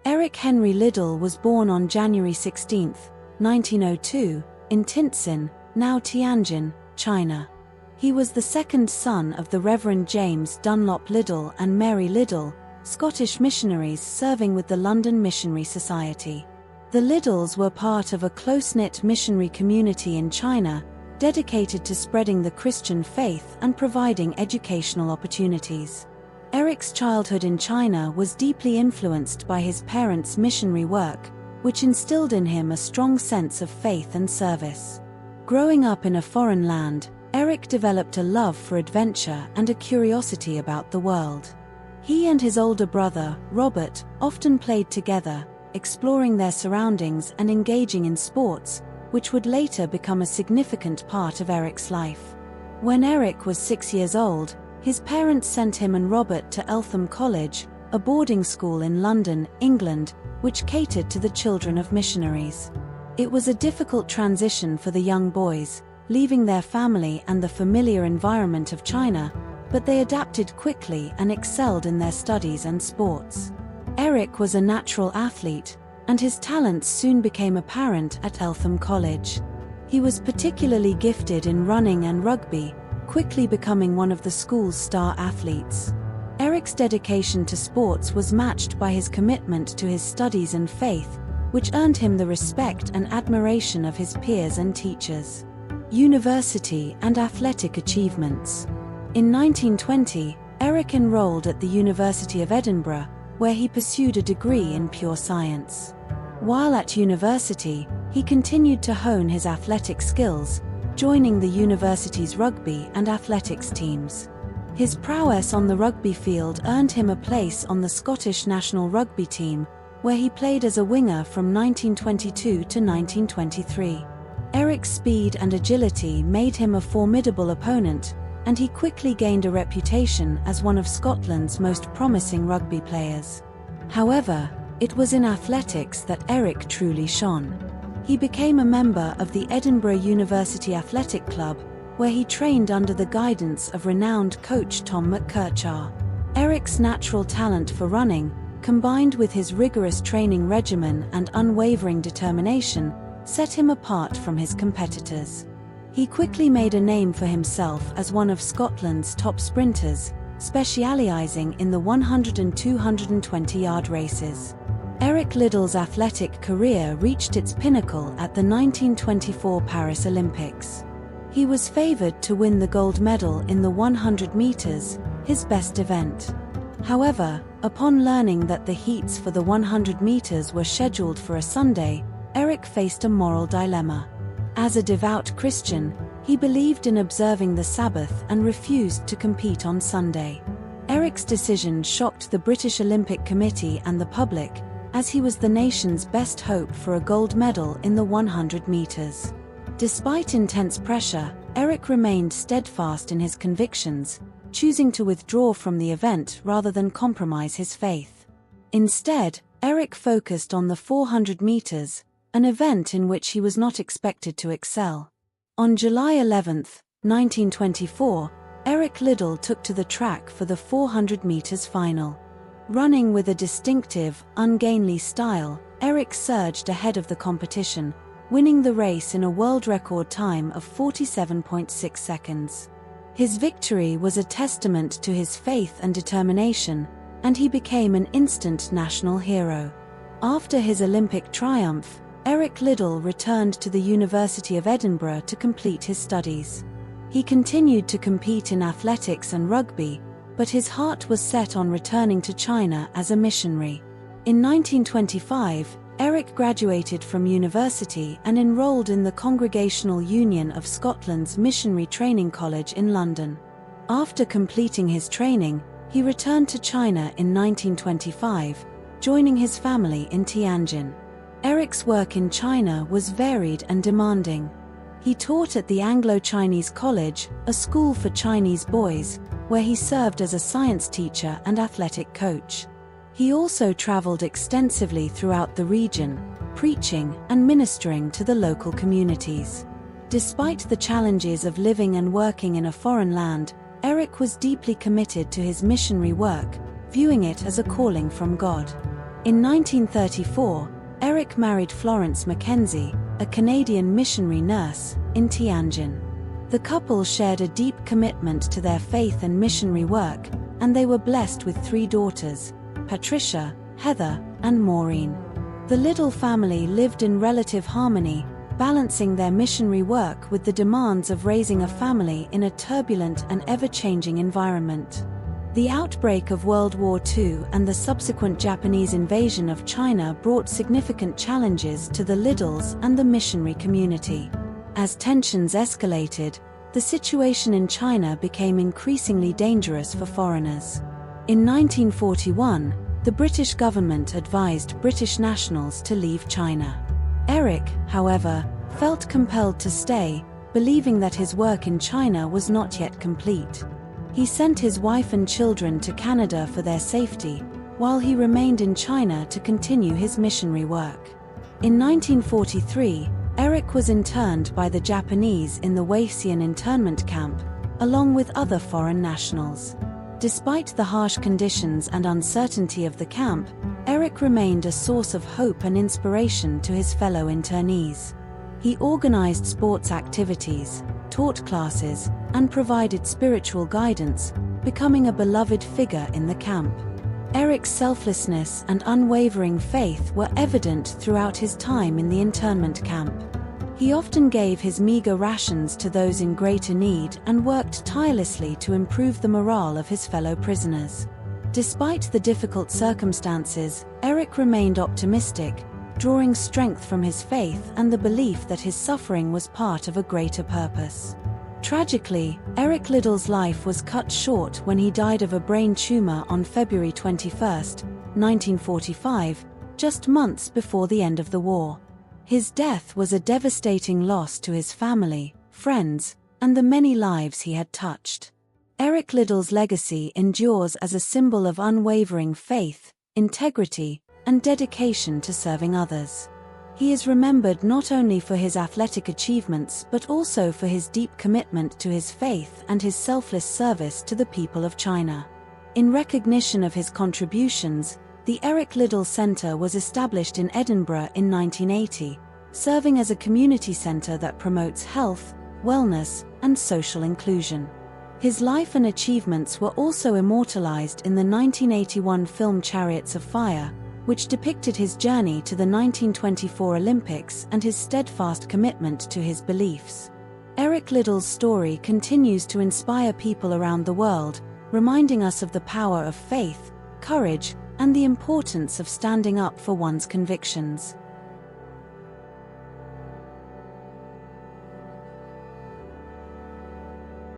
Eric Henry Liddell was born on January 16, 1902, in Tientsin, now Tianjin, China. He was the second son of the Reverend James Dunlop Liddell and Mary Liddell, Scottish missionaries serving with the London Missionary Society. The Liddells were part of a close-knit missionary community in China, dedicated to spreading the Christian faith and providing educational opportunities. Eric's childhood in China was deeply influenced by his parents' missionary work, which instilled in him a strong sense of faith and service. Growing up in a foreign land, Eric developed a love for adventure and a curiosity about the world. He and his older brother, Robert, often played together, exploring their surroundings and engaging in sports, which would later become a significant part of Eric's life. When Eric was 6 years old, his parents sent him and Robert to Eltham College, a boarding school in London, England, which catered to the children of missionaries. It was a difficult transition for the young boys, leaving their family and the familiar environment of China, but they adapted quickly and excelled in their studies and sports. Eric was a natural athlete, and his talents soon became apparent at Eltham College. He was particularly gifted in running and rugby, quickly becoming one of the school's star athletes. Eric's dedication to sports was matched by his commitment to his studies and faith, which earned him the respect and admiration of his peers and teachers. University and athletic achievements. In 1920, Eric enrolled at the University of Edinburgh, where he pursued a degree in pure science. While at university, he continued to hone his athletic skills, joining the university's rugby and athletics teams. His prowess on the rugby field earned him a place on the Scottish national rugby team, where he played as a winger from 1922 to 1923. Eric's speed and agility made him a formidable opponent, and he quickly gained a reputation as one of Scotland's most promising rugby players. However, it was in athletics that Eric truly shone. He became a member of the Edinburgh University Athletic Club, where he trained under the guidance of renowned coach Tom McKerchar. Eric's natural talent for running, combined with his rigorous training regimen and unwavering determination, set him apart from his competitors. He quickly made a name for himself as one of Scotland's top sprinters, specializing in the 100 and 220-yard races. Eric Liddell's athletic career reached its pinnacle at the 1924 Paris Olympics. He was favored to win the gold medal in the 100 meters, his best event. However, upon learning that the heats for the 100 meters were scheduled for a Sunday, Eric faced a moral dilemma. As a devout Christian, he believed in observing the Sabbath and refused to compete on Sunday. Eric's decision shocked the British Olympic Committee and the public, as he was the nation's best hope for a gold medal in the 100 meters. Despite intense pressure, Eric remained steadfast in his convictions, choosing to withdraw from the event rather than compromise his faith. Instead, Eric focused on the 400 meters, an event in which he was not expected to excel. On July 11, 1924, Eric Liddell took to the track for the 400 meters final. Running with a distinctive, ungainly style, Eric surged ahead of the competition, winning the race in a world record time of 47.6 seconds. His victory was a testament to his faith and determination, and he became an instant national hero. After his Olympic triumph, Eric Liddell returned to the University of Edinburgh to complete his studies. He continued to compete in athletics and rugby, but his heart was set on returning to China as a missionary. In 1925, Eric graduated from university and enrolled in the Congregational Union of Scotland's Missionary Training College in London. After completing his training, he returned to China in 1925, joining his family in Tianjin. Eric's work in China was varied and demanding. He taught at the Anglo-Chinese College, a school for Chinese boys, where he served as a science teacher and athletic coach. He also traveled extensively throughout the region, preaching and ministering to the local communities. Despite the challenges of living and working in a foreign land, Eric was deeply committed to his missionary work, viewing it as a calling from God. In 1934, Eric married Florence Mackenzie, a Canadian missionary nurse, in Tianjin. The couple shared a deep commitment to their faith and missionary work, and they were blessed with 3 daughters, Patricia, Heather, and Maureen. The Liddell family lived in relative harmony, balancing their missionary work with the demands of raising a family in a turbulent and ever-changing environment. The outbreak of World War II and the subsequent Japanese invasion of China brought significant challenges to the Liddells and the missionary community. As tensions escalated, the situation in China became increasingly dangerous for foreigners. In 1941, the British government advised British nationals to leave China. Eric, however, felt compelled to stay, believing that his work in China was not yet complete. He sent his wife and children to Canada for their safety, while he remained in China to continue his missionary work. In 1943, Eric was interned by the Japanese in the Weixin internment camp, along with other foreign nationals. Despite the harsh conditions and uncertainty of the camp, Eric remained a source of hope and inspiration to his fellow internees. He organized sports activities, taught classes, and provided spiritual guidance, becoming a beloved figure in the camp. Eric's selflessness and unwavering faith were evident throughout his time in the internment camp. He often gave his meager rations to those in greater need and worked tirelessly to improve the morale of his fellow prisoners. Despite the difficult circumstances, Eric remained optimistic, drawing strength from his faith and the belief that his suffering was part of a greater purpose. Tragically, Eric Liddell's life was cut short when he died of a brain tumor on February 21, 1945, just months before the end of the war. His death was a devastating loss to his family, friends, and the many lives he had touched. Eric Liddell's legacy endures as a symbol of unwavering faith, integrity, and dedication to serving others. He is remembered not only for his athletic achievements but also for his deep commitment to his faith and his selfless service to the people of China. In recognition of his contributions, the Eric Liddell Centre was established in Edinburgh in 1980, serving as a community centre that promotes health, wellness, and social inclusion. His life and achievements were also immortalized in the 1981 film Chariots of Fire, which depicted his journey to the 1924 Olympics and his steadfast commitment to his beliefs. Eric Liddell's story continues to inspire people around the world, reminding us of the power of faith, courage, and the importance of standing up for one's convictions.